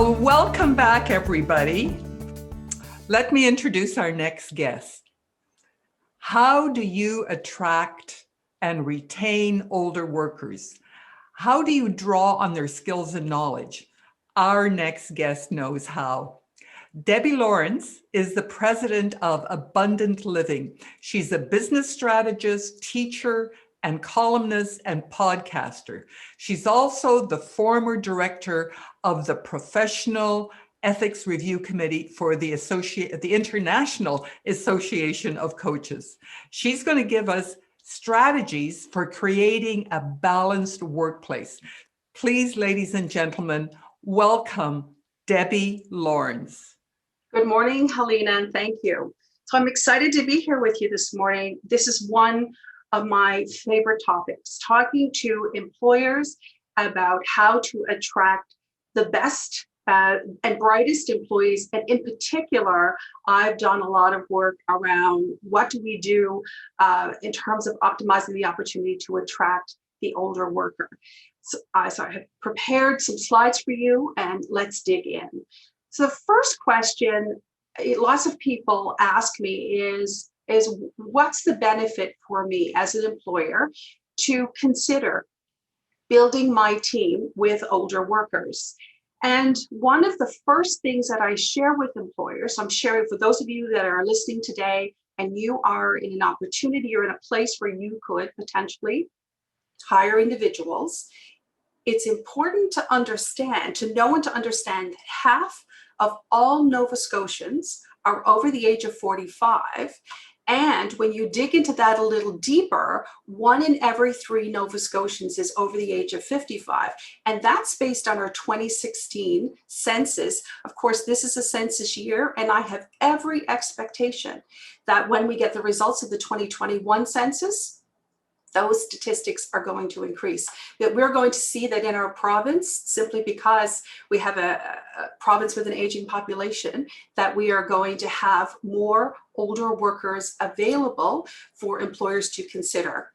Well, welcome back, everybody. Let me introduce our next guest. How do you attract and retain older workers? How do you draw on their skills and knowledge? Our next guest knows how. Debbie Lawrence is the president of Abundant Living. She's a business strategist, teacher, and columnist and podcaster. She's also the former director of the Professional Ethics Review Committee for the International Association of Coaches. She's going to give us strategies for creating a balanced workplace. Please, ladies and gentlemen, welcome Debbie Lawrence. Good morning, Helena, and thank you. So I'm excited to be here with you this morning. This is one of my favorite topics, talking to employers about how to attract the best and brightest employees. And in particular, I've done a lot of work around what do we do in terms of optimizing the opportunity to attract the older worker. So I have prepared some slides for you, and let's dig in. So the first question lots of people ask me is what's the benefit for me as an employer to consider building my team with older workers? And one of the first things that I share with employers, I'm sharing for those of you that are listening today and you are in an opportunity or in a place where you could potentially hire individuals, it's important to understand, to know and to understand that half of all Nova Scotians are over the age of 45. And when you dig into that a little deeper, 1 in every 3 Nova Scotians is over the age of 55. And that's based on our 2016 census. Of course, this is a census year, and I have every expectation that when we get the results of the 2021 census, those statistics are going to increase. That we're going to see that in our province, simply because we have a province with an aging population, that we are going to have more older workers available for employers to consider.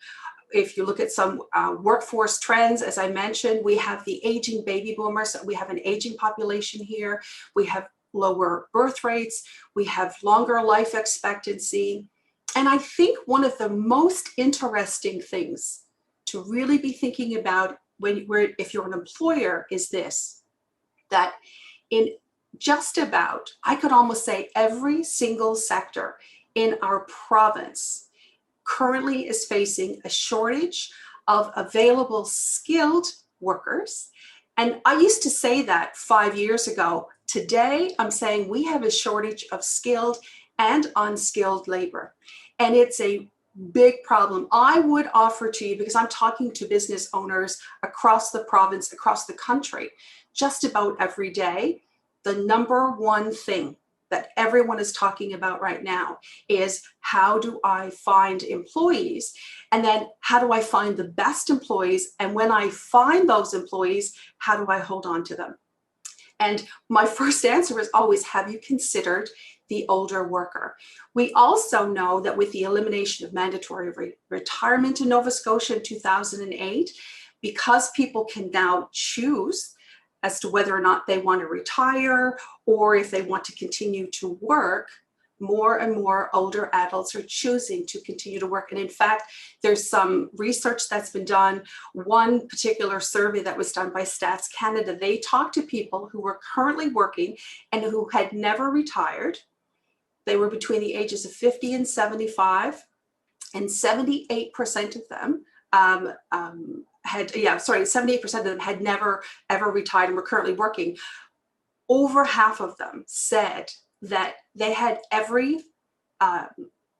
If you look at some workforce trends, as I mentioned, we have the aging baby boomers. We have an aging population here. We have lower birth rates. We have longer life expectancy. And I think one of the most interesting things to really be thinking about if you're an employer is this, that in just about, I could almost say every single sector in our province currently is facing a shortage of available skilled workers. And I used to say that 5 years ago. Today, I'm saying we have a shortage of skilled and unskilled labor. And it's a big problem. I would offer to you, because I'm talking to business owners across the province, across the country, just about every day, the number one thing that everyone is talking about right now is how do I find employees? And then how do I find the best employees? And when I find those employees, how do I hold on to them? And my first answer is always, have you considered the older worker? We also know that with the elimination of mandatory retirement in Nova Scotia in 2008, because people can now choose as to whether or not they want to retire or if they want to continue to work, more and more older adults are choosing to continue to work. And in fact, there's some research that's been done. One particular survey that was done by Stats Canada, they talked to people who were currently working and who had never retired. They were between the ages of 50 and 75, and 78% of them 78% of them had never ever retired and were currently working. Over half of them said that they had every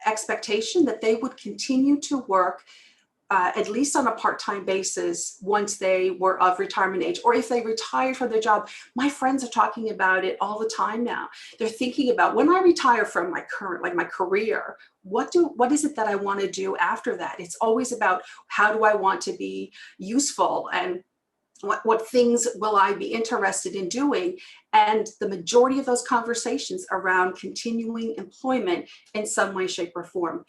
expectation that they would continue to work at least on a part-time basis once they were of retirement age, or if they retired from their job. My friends are talking about it all the time now. They're thinking about, when I retire from my current, like my career, what is it that I want to do after that? It's always about, how do I want to be useful, and what things will I be interested in doing? And the majority of those conversations around continuing employment in some way, shape, or form.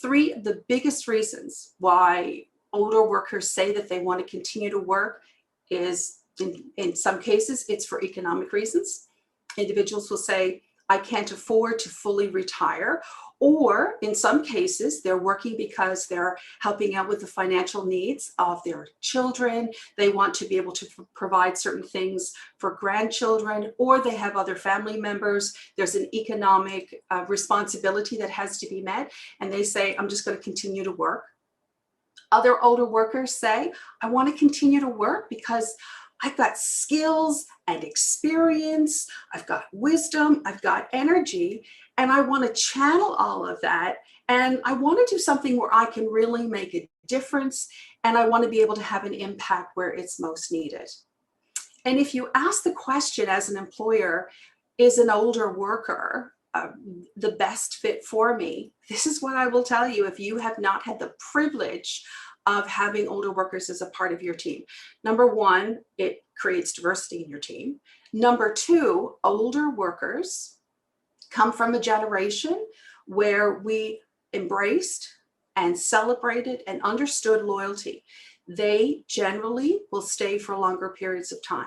3 of the biggest reasons why older workers say that they want to continue to work is In some cases, it's for economic reasons. Individuals will say, I can't afford to fully retire. Or in some cases, they're working because they're helping out with the financial needs of their children. They want to be able to provide certain things for grandchildren, or they have other family members. There's an economic responsibility that has to be met. And they say, I'm just going to continue to work. Other older workers say, I want to continue to work because I've got skills and experience, I've got wisdom, I've got energy, and I want to channel all of that. And I want to do something where I can really make a difference, and I want to be able to have an impact where it's most needed. And if you ask the question as an employer, is an older worker the best fit for me? This is what I will tell you if you have not had the privilege of having older workers as a part of your team. Number one, it creates diversity in your team. Number two, older workers come from a generation where we embraced and celebrated and understood loyalty. They generally will stay for longer periods of time.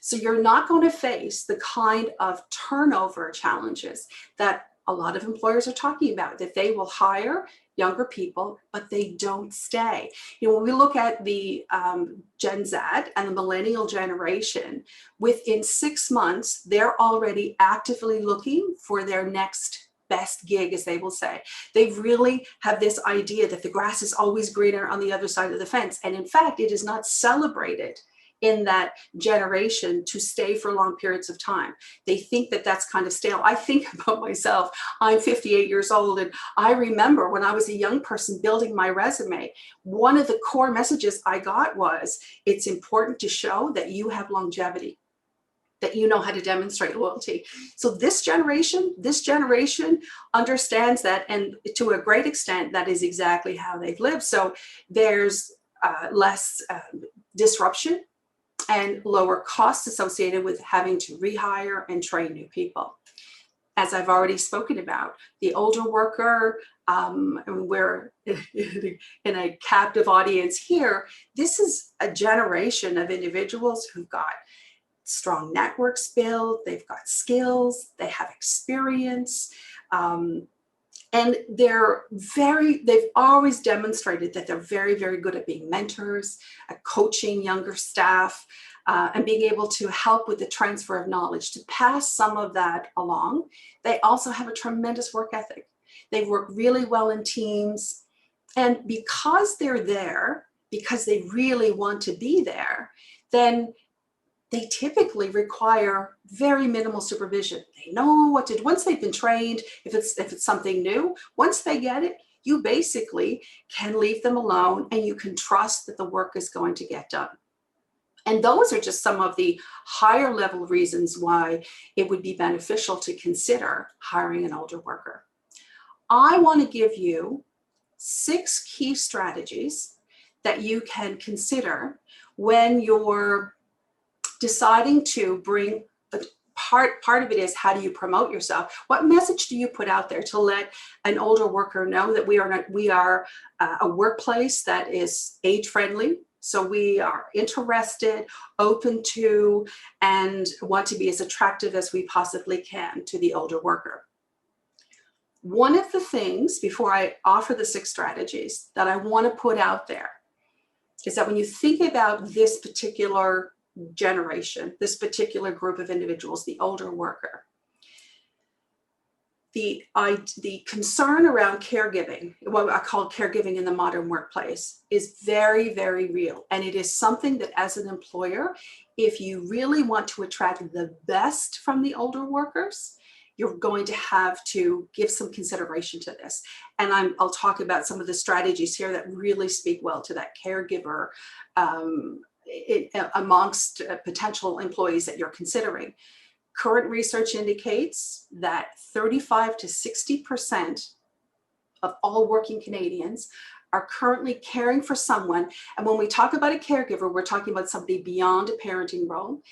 So you're not going to face the kind of turnover challenges that a lot of employers are talking about, that they will hire younger people, but they don't stay. You know, when we look at the Gen Z and the millennial generation, within 6 months, they're already actively looking for their next best gig, as they will say. They really have this idea that the grass is always greener on the other side of the fence. And in fact, it is not celebrated in that generation to stay for long periods of time. They think that that's kind of stale. I think about myself. I'm 58 years old, and I remember when I was a young person building my resume, one of the core messages I got was, it's important to show that you have longevity, that you know how to demonstrate loyalty. So this generation understands that, and to a great extent, that is exactly how they've lived. So there's less disruption and lower costs associated with having to rehire and train new people. As I've already spoken about, the older worker, we're in a captive audience here. This is a generation of individuals who've got strong networks built, they've got skills, they have experience, and they've always demonstrated that they're very, very good at being mentors, at coaching younger staff, and being able to help with the transfer of knowledge, to pass some of that along. They also have a tremendous work ethic. They work really well in teams. And because they're there, because they really want to be there, then they typically require very minimal supervision. They know what to do. Once they've been trained, if it's something new, once they get it, you basically can leave them alone and you can trust that the work is going to get done. And those are just some of the higher level reasons why it would be beneficial to consider hiring an older worker. I want to give you 6 key strategies that you can consider when you're deciding to bring part of it is, how do you promote yourself? What message do you put out there to let an older worker know that we are a workplace that is age friendly? So we are interested, open to, and want to be as attractive as we possibly can to the older worker. One of the things, before I offer the 6 strategies, that I want to put out there is that when you think about this particular generation, this particular group of individuals, the older worker, the concern around caregiving, what I call caregiving in the modern workplace, is very, very real. And it is something that as an employer, if you really want to attract the best from the older workers, you're going to have to give some consideration to this. And I'll talk about some of the strategies here that really speak well to that caregiver amongst potential employees that you're considering. Current research indicates that 35 to 60% of all working Canadians are currently caring for someone. And when we talk about a caregiver, we're talking about somebody beyond a parenting role.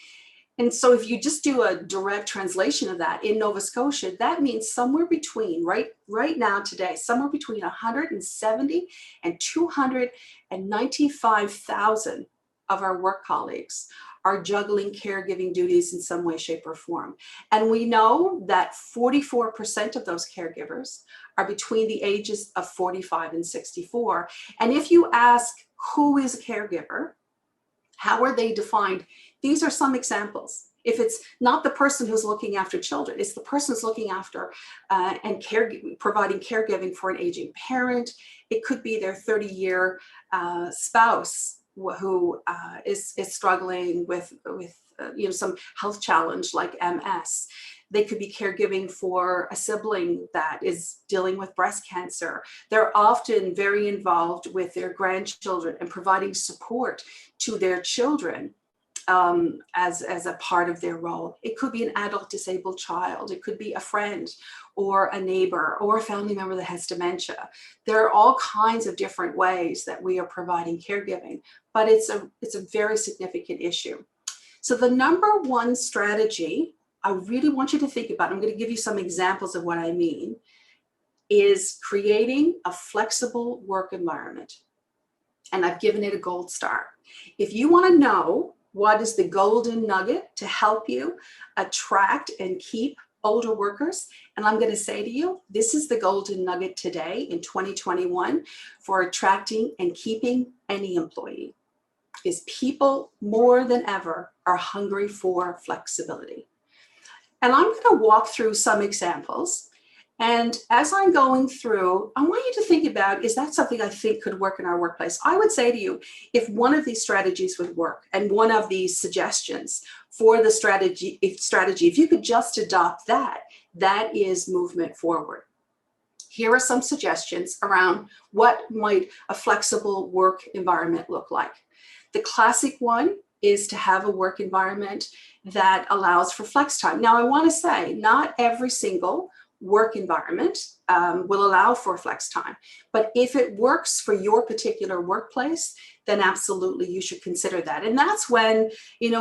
And so if you just do a direct translation of that in Nova Scotia, that means somewhere between, right now today, somewhere between 170 and 295,000 of our work colleagues are juggling caregiving duties in some way, shape, or form. And we know that 44% of those caregivers are between the ages of 45 and 64. And if you ask who is a caregiver, how are they defined? These are some examples. If it's not the person who's looking after children, it's the person who's looking after and providing caregiving for an aging parent. It could be their 30-year spouse who is struggling with some health challenge like MS. They could be caregiving for a sibling that is dealing with breast cancer. They're often very involved with their grandchildren and providing support to their children as a part of their role. It could be an adult disabled child. It could be a friend or a neighbor or a family member that has dementia. There are all kinds of different ways that we are providing caregiving, but it's a very significant issue. So the number one strategy I really want you to think about, I'm going to give you some examples of what I mean, is creating a flexible work environment. And I've given it a gold star. If you want to know what is the golden nugget to help you attract and keep older workers, and I'm going to say to you, this is the golden nugget today in 2021 for attracting and keeping any employee, is people more than ever are hungry for flexibility. And I'm going to walk through some examples. And as I'm going through, I want you to think about, is that something I think could work in our workplace? I would say to you, if one of these strategies would work and one of these suggestions for the strategy, if you could just adopt that, that is movement forward. Here are some suggestions around what might a flexible work environment look like. The classic one is to have a work environment that allows for flex time. Now, I want to say not every single work environment will allow for flex time, but if it works for your particular workplace, then absolutely you should consider that. And that's when,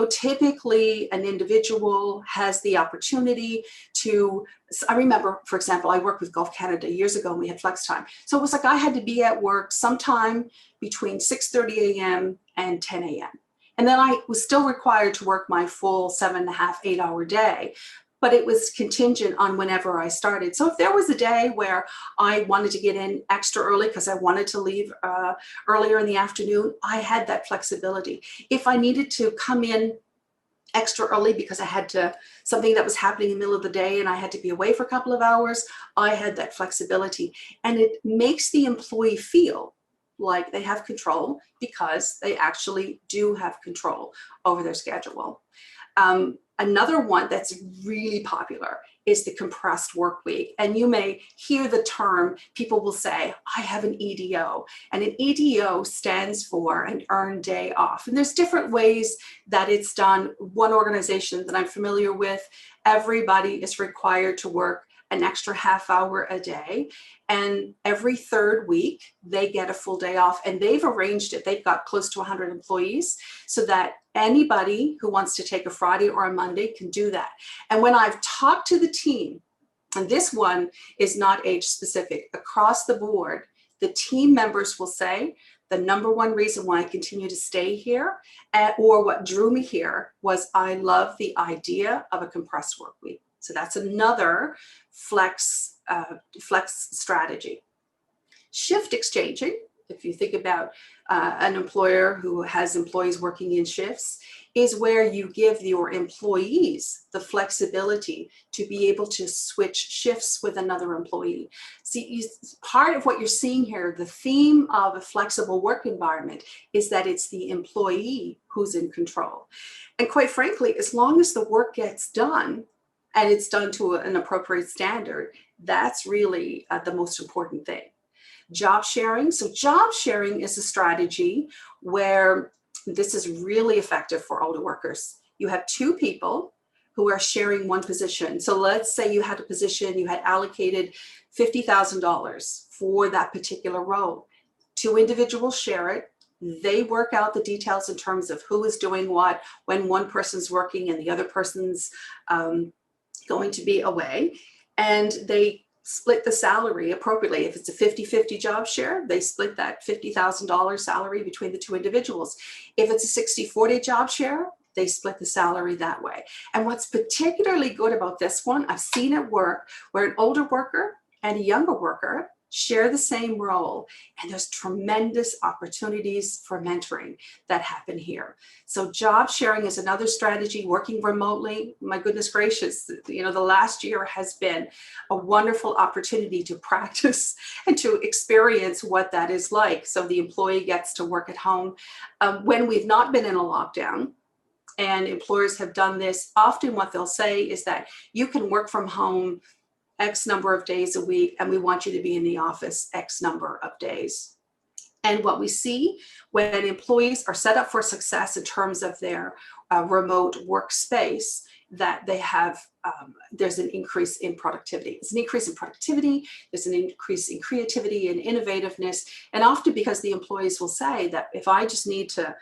typically an individual has the opportunity to, I remember, for example, I worked with Gulf Canada years ago and we had flex time. So it was like I had to be at work sometime between 6:30 a.m. and 10 a.m. And then I was still required to work my full 7.5, 8-hour day, but it was contingent on whenever I started. So if there was a day where I wanted to get in extra early because I wanted to leave earlier in the afternoon, I had that flexibility. If I needed to come in extra early because I had something that was happening in the middle of the day and I had to be away for a couple of hours, I had that flexibility. And it makes the employee feel like they have control because they actually do have control over their schedule. Another one that's really popular is the compressed work week. And you may hear the term, people will say, I have an EDO. And an EDO stands for an earned day off. And there's different ways that it's done. One organization that I'm familiar with, everybody is required to work an extra half hour a day. And every third week, they get a full day off. And they've arranged it. They've got close to 100 employees so that anybody who wants to take a Friday or a Monday can do that. And when I've talked to the team, and this one is not age specific, across the board, the team members will say, the number one reason why I continue to stay here, or what drew me here, was I love the idea of a compressed work week. So that's another flex strategy. Shift exchanging, if you think about an employer who has employees working in shifts, is where you give your employees the flexibility to be able to switch shifts with another employee. See, part of what you're seeing here, the theme of a flexible work environment, is that it's the employee who's in control. And quite frankly, as long as the work gets done, and it's done to an appropriate standard, that's really the most important thing. Job sharing. So job sharing is a strategy where this is really effective for older workers. You have two people who are sharing one position. So let's say you had a position, you had allocated $50,000 for that particular role. Two individuals share it. They work out the details in terms of who is doing what, when one person's working and the other person's going to be away, and they split the salary appropriately. If it's a 50-50 job share, they split that $50,000 salary between the two individuals. If it's a 60-40 job share, they split the salary that way. And what's particularly good about this one, I've seen it work where an older worker and a younger worker share the same role, and there's tremendous opportunities for mentoring that happen here. So job sharing is another strategy. Working remotely, my goodness gracious, the last year has been a wonderful opportunity to practice and to experience what that is like. So the employee gets to work at home. When we've not been in a lockdown, and employers have done this, often what they'll say is that you can work from home X number of days a week, and we want you to be in the office X number of days. And what we see when employees are set up for success in terms of their remote workspace, that they have, there's an increase in productivity. There's an increase in productivity, there's an increase in creativity and innovativeness. And often because the employees will say that if I just need to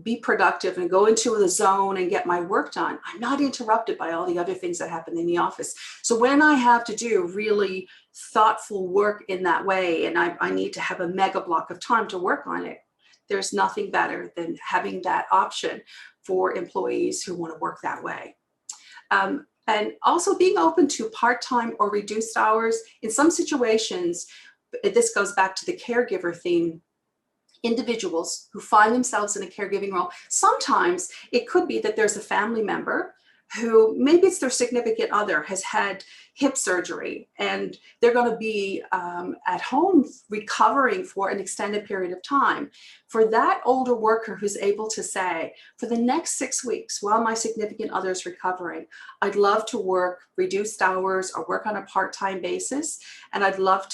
be productive and go into the zone and get my work done, I'm not interrupted by all the other things that happen in the office. So when I have to do really thoughtful work in that way, and I need to have a mega block of time to work on it, there's nothing better than having that option for employees who want to work that way. And also being open to part-time or reduced hours. In some situations, this goes back to the caregiver theme, individuals who find themselves in a caregiving role, sometimes it could be that there's a family member who, maybe it's their significant other, has had hip surgery and they're going to be at home recovering for an extended period of time. For that older worker who's able to say, for the next 6 weeks while my significant other is recovering, I'd love to work reduced hours or work on a part-time basis, and I'd love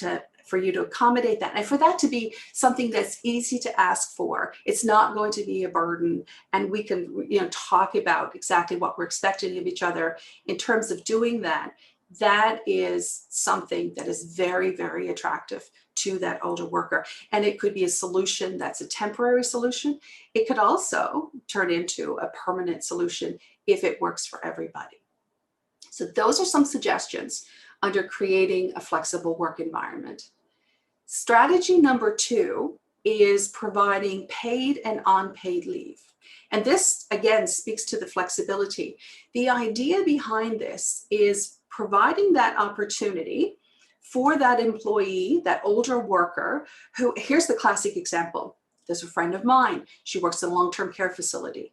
for you to accommodate that. And for that to be something that's easy to ask for, it's not going to be a burden. And we can, talk about exactly what we're expecting of each other in terms of doing that. That is something that is very, very attractive to that older worker. And it could be a solution that's a temporary solution. It could also turn into a permanent solution if it works for everybody. So those are some suggestions under creating a flexible work environment. Strategy number 2 is providing paid and unpaid leave. And this, again, speaks to the flexibility. The idea behind this is providing that opportunity for that employee, that older worker, who, here's the classic example. There's a friend of mine. She works in a long-term care facility.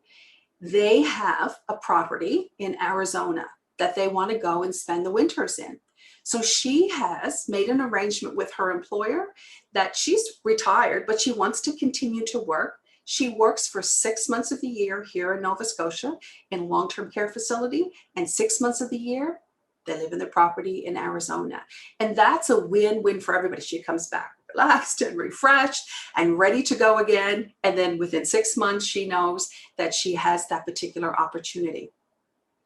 They have a property in Arizona that they want to go and spend the winters in. So she has made an arrangement with her employer that she's retired, but she wants to continue to work. She works for 6 months of the year here in Nova Scotia in a long-term care facility, and 6 months of the year, they live in their property in Arizona. And that's a win-win for everybody. She comes back relaxed and refreshed and ready to go again. And then within 6 months, she knows that she has that particular opportunity.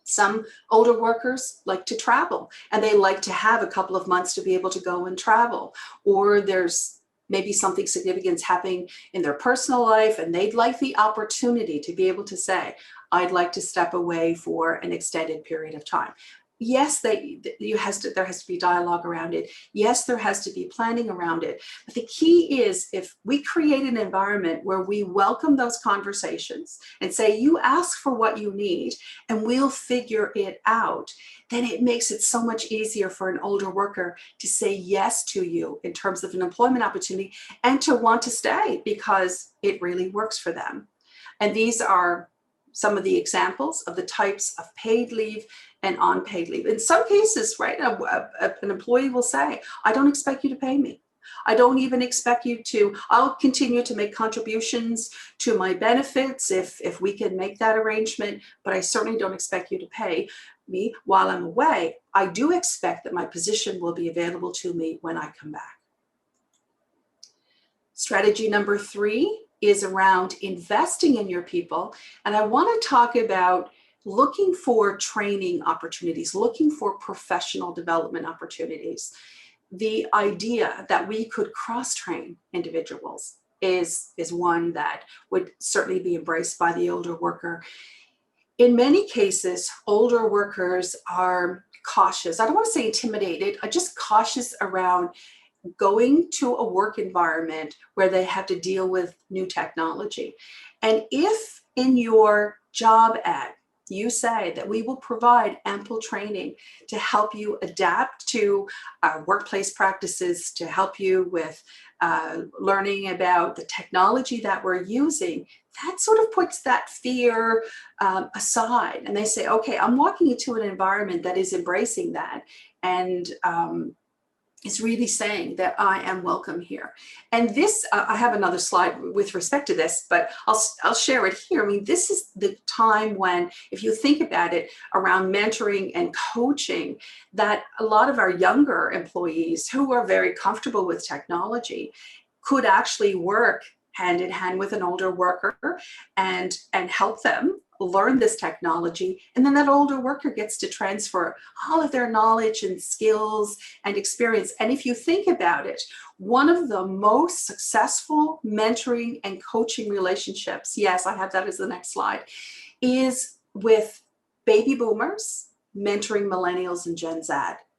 Some older workers like to travel, and they like to have a couple of months to be able to go and travel. Or there's maybe something significant happening in their personal life, and they'd like the opportunity to be able to say, I'd like to step away for an extended period of time. Yes, there has to be dialogue around it. Yes, there has to be planning around it. But the key is, if we create an environment where we welcome those conversations and say, you ask for what you need and we'll figure it out, then it makes it so much easier for an older worker to say yes to you in terms of an employment opportunity and to want to stay because it really works for them. And these are some of the examples of the types of paid leave and unpaid leave. In some cases, right, an employee will say, I don't expect you to pay me. I don't even expect you to, I'll continue to make contributions to my benefits if we can make that arrangement, but I certainly don't expect you to pay me while I'm away. I do expect that my position will be available to me when I come back. Strategy number 3 is around investing in your people. And I want to talk about looking for training opportunities, looking for professional development opportunities. The idea that we could cross-train individuals is one that would certainly be embraced by the older worker. In many cases, older workers are cautious. I don't want to say intimidated, just cautious around going to a work environment where they have to deal with new technology. And if in your job ad, you say that we will provide ample training to help you adapt to workplace practices, to help you with learning about the technology that we're using, that sort of puts that fear aside. And they say, okay, I'm walking into an environment that is embracing that and is really saying that I am welcome here. And this, I have another slide with respect to this, but I'll share it here. I mean, this is the time when, if you think about it, around mentoring and coaching, that a lot of our younger employees who are very comfortable with technology could actually work hand in hand with an older worker and help them learn this technology. And then that older worker gets to transfer all of their knowledge and skills and experience. And if you think about it, one of the most successful mentoring and coaching relationships, yes, I have that as the next slide, is with baby boomers mentoring millennials and Gen Z.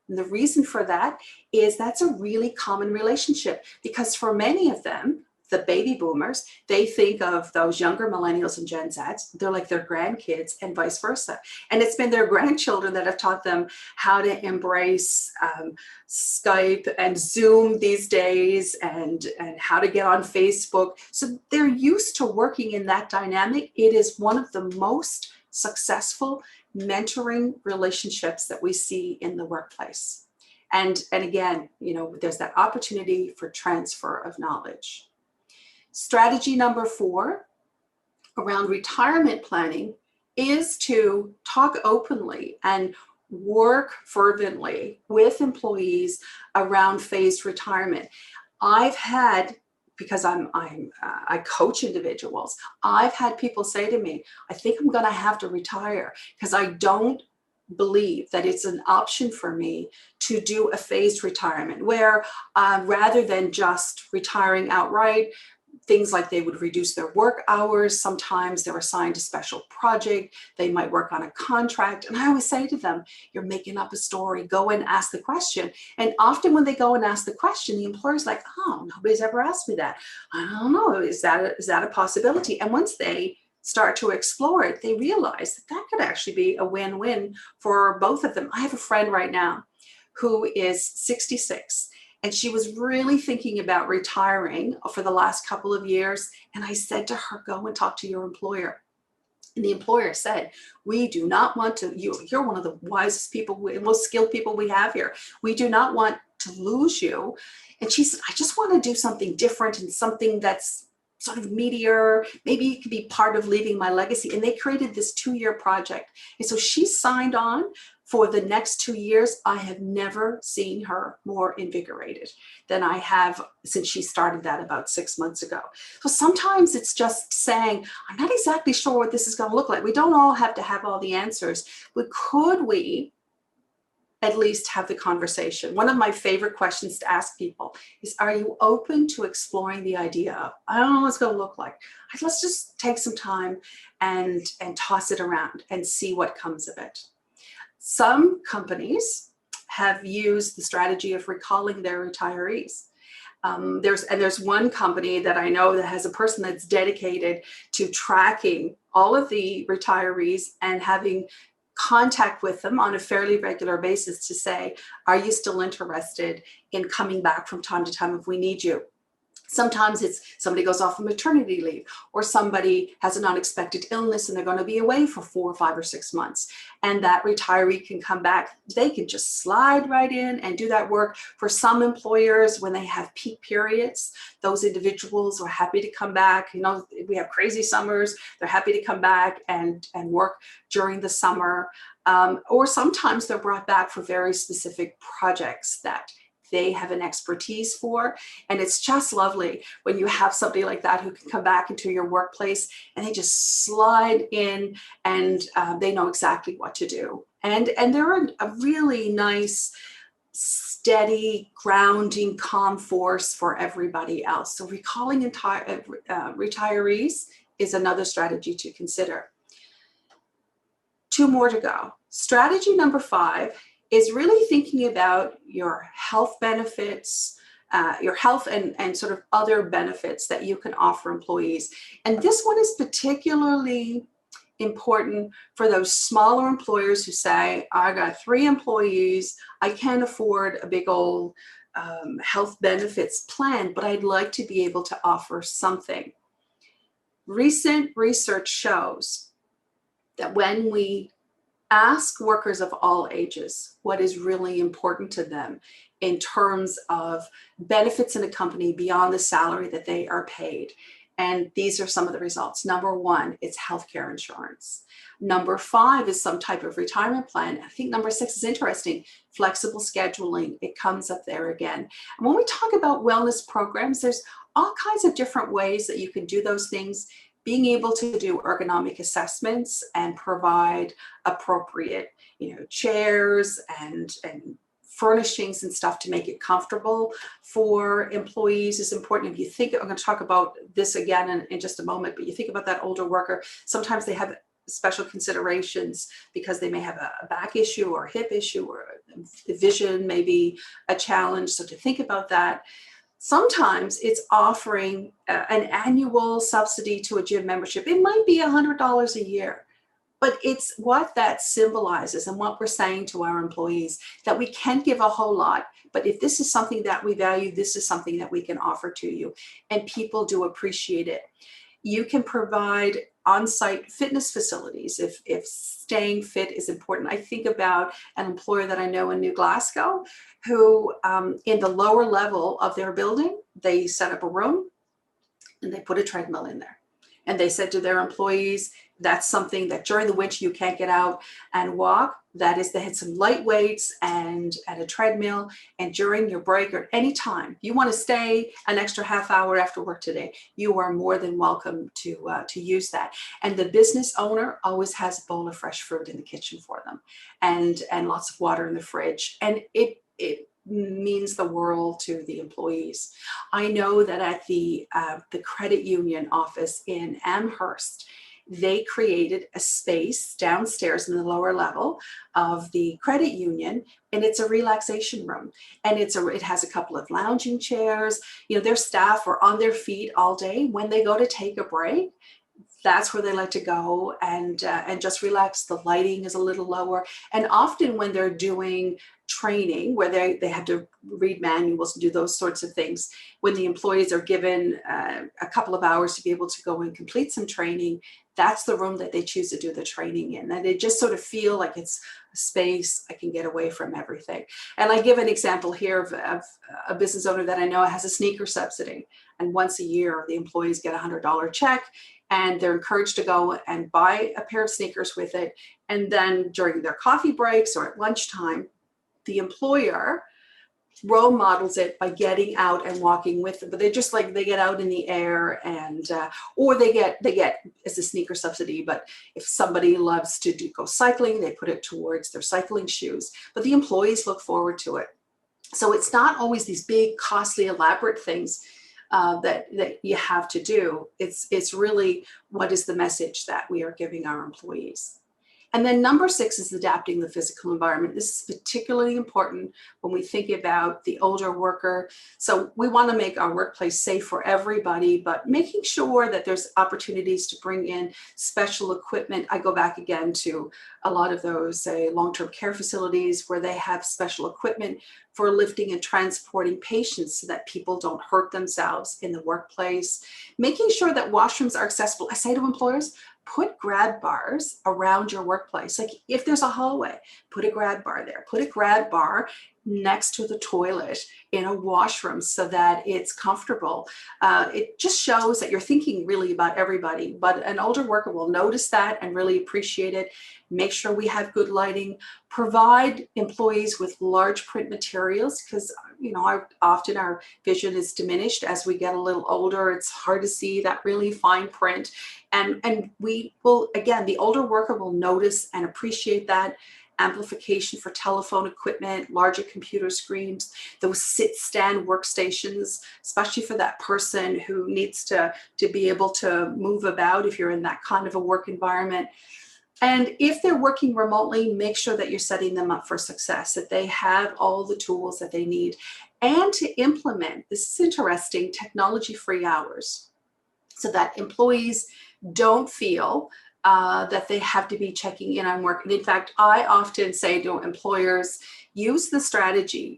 And the reason for that is that's a really common relationship, because for many of them, the baby boomers, they think of those younger millennials and Gen Zs, they're like their grandkids and vice versa. And it's been their grandchildren that have taught them how to embrace Skype and Zoom these days and how to get on Facebook. So they're used to working in that dynamic. It is one of the most successful mentoring relationships that we see in the workplace. And again, you know, there's that opportunity for transfer of knowledge. Strategy number 4 around retirement planning is to talk openly and work fervently with employees around phased retirement. I've had, because I coach individuals, I've had people say to me, I think I'm going to have to retire because I don't believe that it's an option for me to do a phased retirement where rather than just retiring outright, things like they would reduce their work hours. Sometimes they're assigned a special project. They might work on a contract. And I always say to them, you're making up a story. Go and ask the question. And often when they go and ask the question, the employer's like, oh, nobody's ever asked me that. I don't know. Is that a possibility? And once they start to explore it, they realize that that could actually be a win-win for both of them. I have a friend right now who is 66. And she was really thinking about retiring for the last couple of years. And I said to her, go and talk to your employer. And the employer said, we do not want to, you're one of the wisest people, most skilled people we have here. We do not want to lose you. And she said, I just want to do something different and something that's sort of meatier. Maybe it could be part of leaving my legacy. And they created this 2-year project. And so she signed on for the next 2 years. I have never seen her more invigorated than I have since she started that about 6 months ago. So sometimes it's just saying, I'm not exactly sure what this is going to look like. We don't all have to have all the answers, but could we at least have the conversation? One of my favorite questions to ask people is, are you open to exploring the idea of, I don't know what it's going to look like. Let's just take some time and toss it around and see what comes of it. Some companies have used the strategy of recalling their retirees. There's one company that I know that has a person that's dedicated to tracking all of the retirees and having contact with them on a fairly regular basis to say, are you still interested in coming back from time to time if we need you? Sometimes it's somebody goes off on maternity leave, or somebody has an unexpected illness and they're going to be away for 4 or 5 or 6 months. And that retiree can come back. They can just slide right in and do that work. For some employers, when they have peak periods, those individuals are happy to come back. You know, we have crazy summers. They're happy to come back and work during the summer. Or sometimes they're brought back for very specific projects that they have an expertise for. And it's just lovely when you have somebody like that who can come back into your workplace and they just slide in and they know exactly what to do. And they're a really nice, steady, grounding, calm force for everybody else. So recalling retirees is another strategy to consider. 2 more to go. Strategy number 5 is really thinking about your health benefits, your health and sort of other benefits that you can offer employees. And this one is particularly important for those smaller employers who say, I got 3 employees, I can't afford a big old health benefits plan, but I'd like to be able to offer something. Recent research shows that when we ask workers of all ages what is really important to them in terms of benefits in a company beyond the salary that they are paid. And these are some of the results. Number 1, it's healthcare insurance. Number 5 is some type of retirement plan. I think number 6 is interesting, flexible scheduling. It comes up there again. And when we talk about wellness programs, there's all kinds of different ways that you can do those things. Being able to do ergonomic assessments and provide appropriate, chairs and furnishings and stuff to make it comfortable for employees is important. If you think, I'm going to talk about this again in just a moment, but you think about that older worker, sometimes they have special considerations because they may have a back issue or a hip issue or vision may be a challenge. So to think about that. Sometimes it's offering an annual subsidy to a gym membership. It might be $100 a year, but it's what that symbolizes and what we're saying to our employees that we can give a whole lot, but if this is something that we value, this is something that we can offer to you, and people do appreciate it. You can provide on-site fitness facilities if staying fit is important. I think about an employer that I know in New Glasgow who in the lower level of their building, they set up a room and they put a treadmill in there. And they said to their employees, that's something that during the winter you can't get out and walk. That is, they had some light weights and a treadmill. And during your break or any time you want to stay an extra half hour after work today, you are more than welcome to use that. And the business owner always has a bowl of fresh fruit in the kitchen for them, and lots of water in the fridge. And it means the world to the employees. I know that at the credit union office in Amherst, they created a space downstairs in the lower level of the credit union, and it's a relaxation room. And it has a couple of lounging chairs. Their staff are on their feet all day. When they go to take a break, that's where they like to go and just relax. The lighting is a little lower. And often when they're doing training where they have to read manuals and do those sorts of things, when the employees are given a couple of hours to be able to go and complete some training, that's the room that they choose to do the training in. And they just sort of feel like it's a space I can get away from everything. And I give an example here of a business owner that I know has a sneaker subsidy. And once a year, the employees get a $100 check and they're encouraged to go and buy a pair of sneakers with it. And then during their coffee breaks or at lunchtime, the employer role models it by getting out and walking with them. But they get out in the air and or they get as a sneaker subsidy. But if somebody loves to go cycling, they put it towards their cycling shoes. But the employees look forward to it. So it's not always these big, costly, elaborate things that you have to do. It's really what is the message that we are giving our employees. And then number 6 is adapting the physical environment. This is particularly important when we think about the older worker. So we want to make our workplace safe for everybody, but making sure that there's opportunities to bring in special equipment. I go back again to a lot of those, say, long-term care facilities where they have special equipment for lifting and transporting patients so that people don't hurt themselves in the workplace. Making sure that washrooms are accessible. I say to employers, put grab bars around your workplace. Like if there's a hallway, put a grab bar there. Put a grab bar next to the toilet in a washroom so that it's comfortable. It just shows that you're thinking really about everybody, but an older worker will notice that and really appreciate it. Make sure we have good lighting. Provide employees with large print materials because, often our vision is diminished as we get a little older. It's hard to see that really fine print. And we will, again, the older worker will notice and appreciate that. Amplification for telephone equipment, larger computer screens, those sit-stand workstations, especially for that person who needs to be able to move about if you're in that kind of a work environment. And if they're working remotely, make sure that you're setting them up for success, that they have all the tools that they need. And to implement, this is interesting, technology-free hours so that employees don't feel that they have to be checking in on work. And in fact, I often say to employers, use the strategy.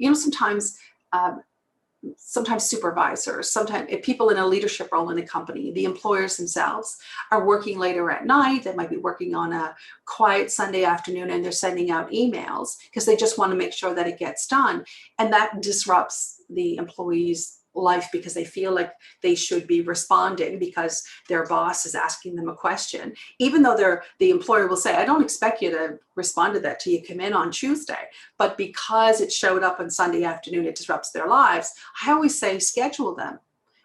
Sometimes supervisors, sometimes people in a leadership role in a company, the employers themselves are working later at night. They might be working on a quiet Sunday afternoon and they're sending out emails because they just want to make sure that it gets done. And that disrupts the employee's life because they feel like they should be responding because their boss is asking them a question, even though the employer will say, I don't expect you to respond to that till you come in on Tuesday. But because it showed up on Sunday afternoon, it disrupts their lives. I always say schedule them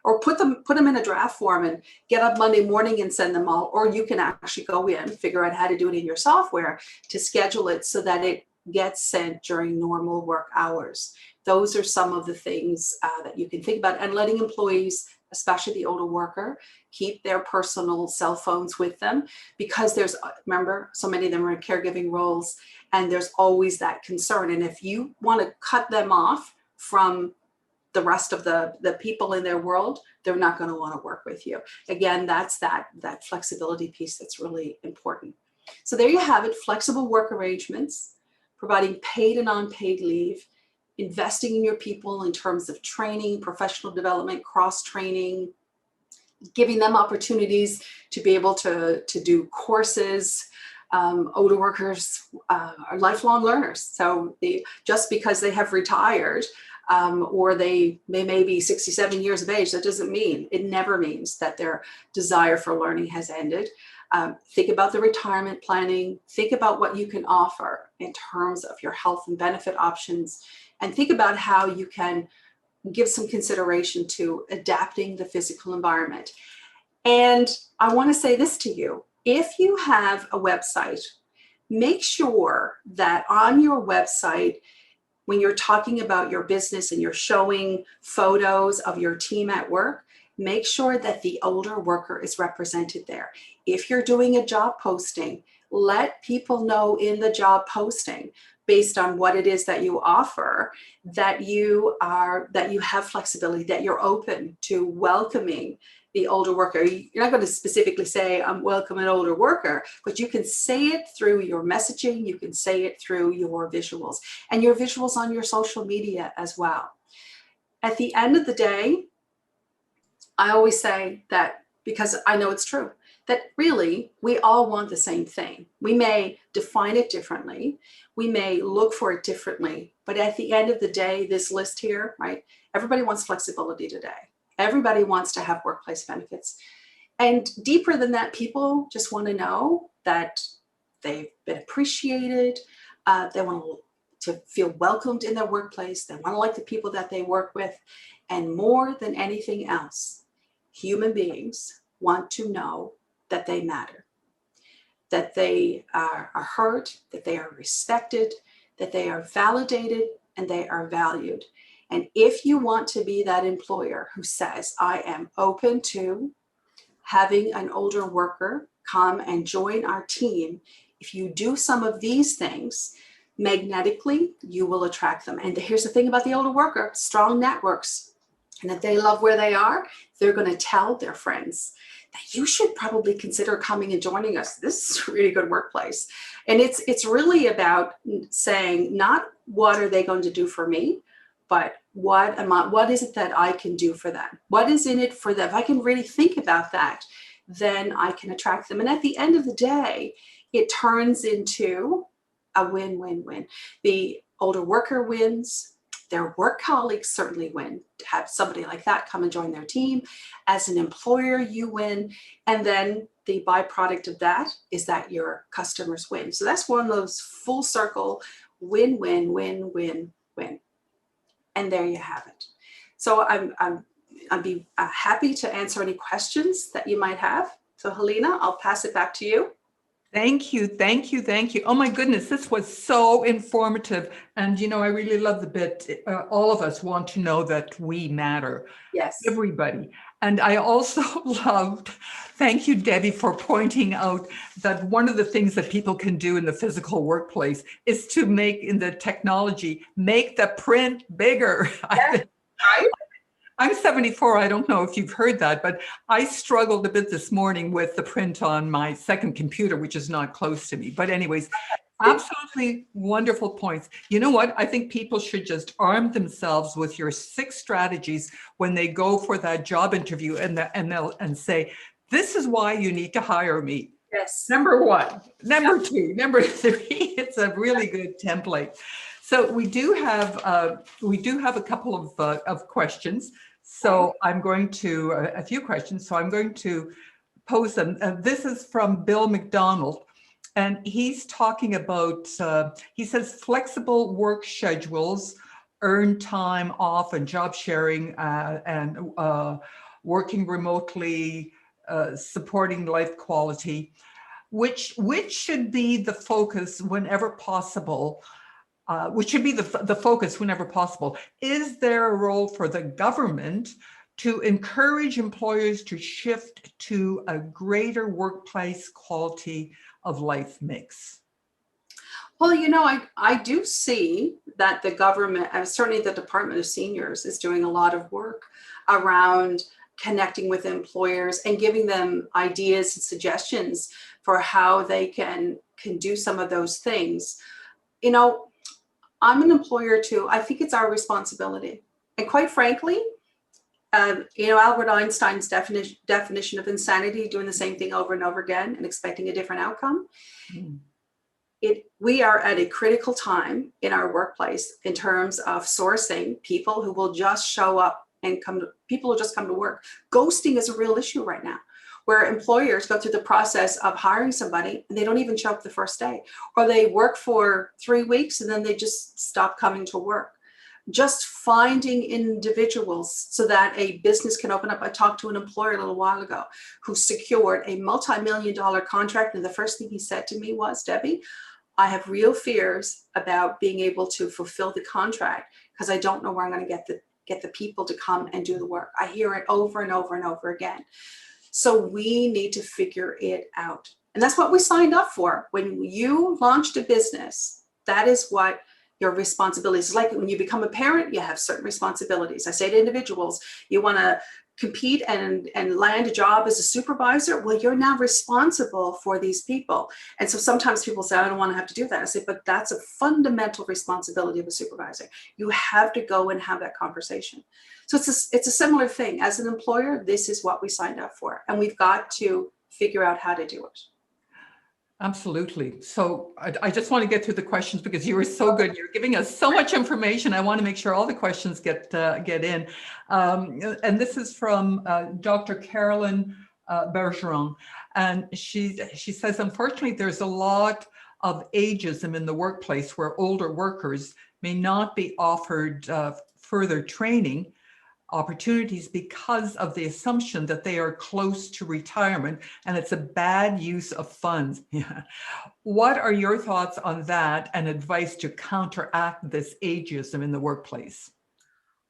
or put them in a draft form and get up Monday morning and send them all. Or you can actually go in, figure out how to do it in your software to schedule it so that it gets sent during normal work hours. Those are some of the things that you can think about, and letting employees, especially the older worker, keep their personal cell phones with them because remember, so many of them are in caregiving roles and there's always that concern. And if you want to cut them off from the rest of the people in their world, they're not going to want to work with you. Again, that's that flexibility piece that's really important. So there you have it, flexible work arrangements, providing paid and unpaid leave, investing in your people in terms of training, professional development, cross-training, giving them opportunities to be able to do courses. Older workers are lifelong learners. So just because they have retired or they may be 67 years of age, it never means that their desire for learning has ended. Think about the retirement planning, think about what you can offer in terms of your health and benefit options, and think about how you can give some consideration to adapting the physical environment. And I want to say this to you, if you have a website, make sure that on your website, when you're talking about your business and you're showing photos of your team at work, make sure that the older worker is represented there. If you're doing a job posting, let people know in the job posting, based on what it is that you offer, that you have flexibility, that you're open to welcoming the older worker. You're not going to specifically say, I'm welcome an older worker, but you can say it through your messaging, you can say it through your visuals, and your visuals on your social media as well. At the end of the day, I always say that, because I know it's true, that really we all want the same thing. We may define it differently, we may look for it differently, but at the end of the day, this list here, right? Everybody wants flexibility today. Everybody wants to have workplace benefits. And deeper than that, people just want to know that they've been appreciated. They want to feel welcomed in their workplace. They want to like the people that they work with. And more than anything else, human beings want to know that they matter, that they are heard, that they are respected, that they are validated, and they are valued. And if you want to be that employer who says, I am open to having an older worker come and join our team, if you do some of these things, magnetically, you will attract them. And here's the thing about the older worker, strong networks. And if they love where they are, they're going to tell their friends that you should probably consider coming and joining us. This is a really good workplace. And it's really about saying, not what are they going to do for me, but what is it that I can do for them? What is in it for them? If I can really think about that, then I can attract them. And at the end of the day, it turns into a win-win-win. The older worker wins. Their work colleagues certainly win to have somebody like that come and join their team. As an employer, you win. And then the byproduct of that is that your customers win. So that's one of those full circle win-win-win-win-win. And there you have it. So I'd be happy to answer any questions that you might have. So Helena, I'll pass it back to you. Thank you, thank you, thank you. Oh my goodness, this was so informative. And I really love the bit, all of us want to know that we matter. Yes. Everybody. And I also loved, thank you, Debbie, for pointing out that one of the things that people can do in the physical workplace is to make, in the technology, make the print bigger. Yeah, right? I'm 74. I don't know if you've heard that, but I struggled a bit this morning with the print on my second computer, which is not close to me. But anyways, absolutely wonderful points. You know what? I think people should just arm themselves with your 6 strategies when they go for that job interview, and say, this is why you need to hire me. Yes. Number 1, number 2, number 3. It's a really good template. So we do have a couple of questions. So I'm going to a few questions. So I'm going to pose them. This is from Bill McDonald, and he's talking about. He says flexible work schedules, earned time off, and job sharing, and working remotely, supporting life quality. Which should be the focus whenever possible? Which should be the focus whenever possible. Is there a role for the government to encourage employers to shift to a greater workplace quality of life mix? Well, you know, I do see that the government, and certainly the Department of Seniors, is doing a lot of work around connecting with employers and giving them ideas and suggestions for how they can do some of those things. You know, I'm an employer too. I think it's our responsibility. And quite frankly, you know, Albert Einstein's definition of insanity, doing the same thing over and over again and expecting a different outcome. Mm. We are at a critical time in our workplace in terms of sourcing people who will just show up and people who just come to work. Ghosting is a real issue right now, where employers go through the process of hiring somebody and they don't even show up the first day, or they work for 3 weeks and then they just stop coming to work. Just finding individuals so that a business can open up. I talked to an employer a little while ago who secured a multi-million-dollar contract, and the first thing he said to me was, Debbie, I have real fears about being able to fulfill the contract because I don't know where I'm going to get the people to come and do the work. I hear it over and over and over again. So we need to figure it out. And that's what we signed up for. When you launched a business, that is what your responsibilities. It's like when you become a parent, you have certain responsibilities. I say to individuals, you want to compete and land a job as a supervisor. Well, you're now responsible for these people. And so sometimes people say, I don't want to have to do that. I say, but that's a fundamental responsibility of a supervisor. You have to go and have that conversation. So it's a similar thing. As an employer, this is what we signed up for. And we've got to figure out how to do it. Absolutely. So I just want to get through the questions because you were so good. You're giving us so much information. I want to make sure all the questions get in. And this is from Dr. Carolyn Bergeron. And she says, unfortunately, there's a lot of ageism in the workplace where older workers may not be offered further training opportunities because of the assumption that they are close to retirement, and it's a bad use of funds. Yeah. What are your thoughts on that and advice to counteract this ageism in the workplace?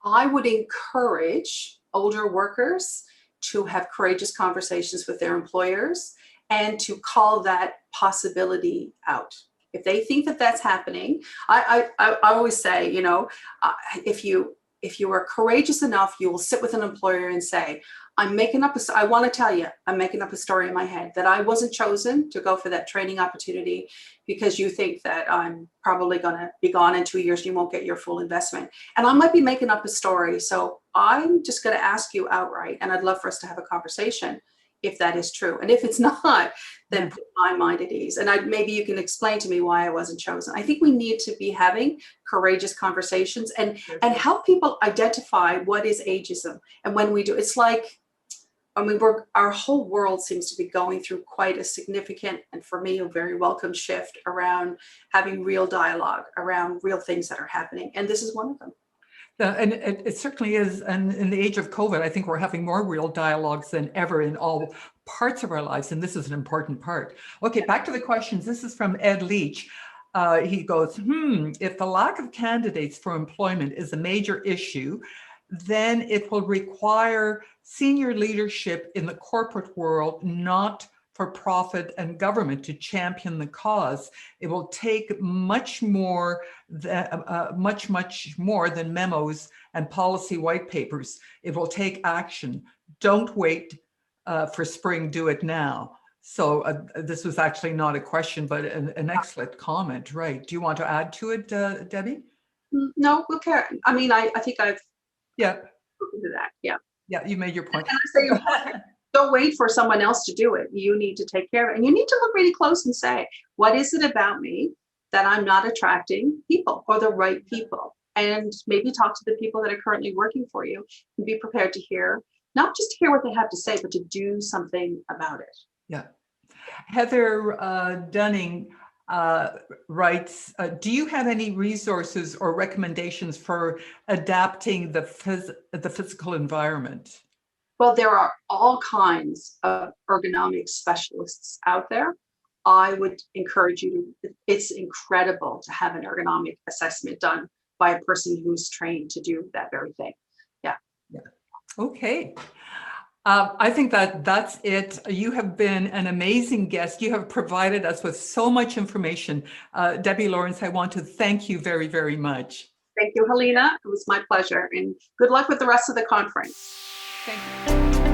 I would encourage older workers to have courageous conversations with their employers and to call that possibility out. If they think that that's happening, I always say, you know, if you are courageous enough, you will sit with an employer and say, I want to tell you, I'm making up a story in my head that I wasn't chosen to go for that training opportunity because you think that I'm probably going to be gone in 2 years. You won't get your full investment. And I might be making up a story. So I'm just going to ask you outright. And I'd love for us to have a conversation if that is true. And if it's not, then put my mind at ease. And maybe you can explain to me why I wasn't chosen. I think we need to be having courageous conversations and help people identify what is ageism. And when we do, it's like, I mean, our whole world seems to be going through quite a significant, and for me, a very welcome shift around having real dialogue around real things that are happening. And this is one of them. And it certainly is. And in the age of COVID, I think we're having more real dialogues than ever in all parts of our lives. And this is an important part. Okay, back to the questions. This is from Ed Leach. He goes, if the lack of candidates for employment is a major issue, then it will require senior leadership in the corporate world not for profit and government to champion the cause. It will take much more than memos and policy white papers. It will take action. Don't wait for spring, do it now. So this was actually not a question, but an excellent comment, right? Do you want to add to it, Debbie? No, we'll care. I mean, I think I've spoken to that. Yeah. Yeah, you made your point. And I say, don't wait for someone else to do it. You need to take care of it. And you need to look really close and say, what is it about me that I'm not attracting people or the right people? And maybe talk to the people that are currently working for you and be prepared to hear, not just to hear what they have to say, but to do something about it. Yeah. Heather Dunning writes, do you have any resources or recommendations for adapting the physical environment? Well, there are all kinds of ergonomic specialists out there. I would encourage you to, it's incredible to have an ergonomic assessment done by a person who's trained to do that very thing. Yeah. Okay. I think that's it. You have been an amazing guest. You have provided us with so much information. Debbie Lawrence, I want to thank you very, very much. Thank you, Helena. It was my pleasure. And good luck with the rest of the conference. Thank you.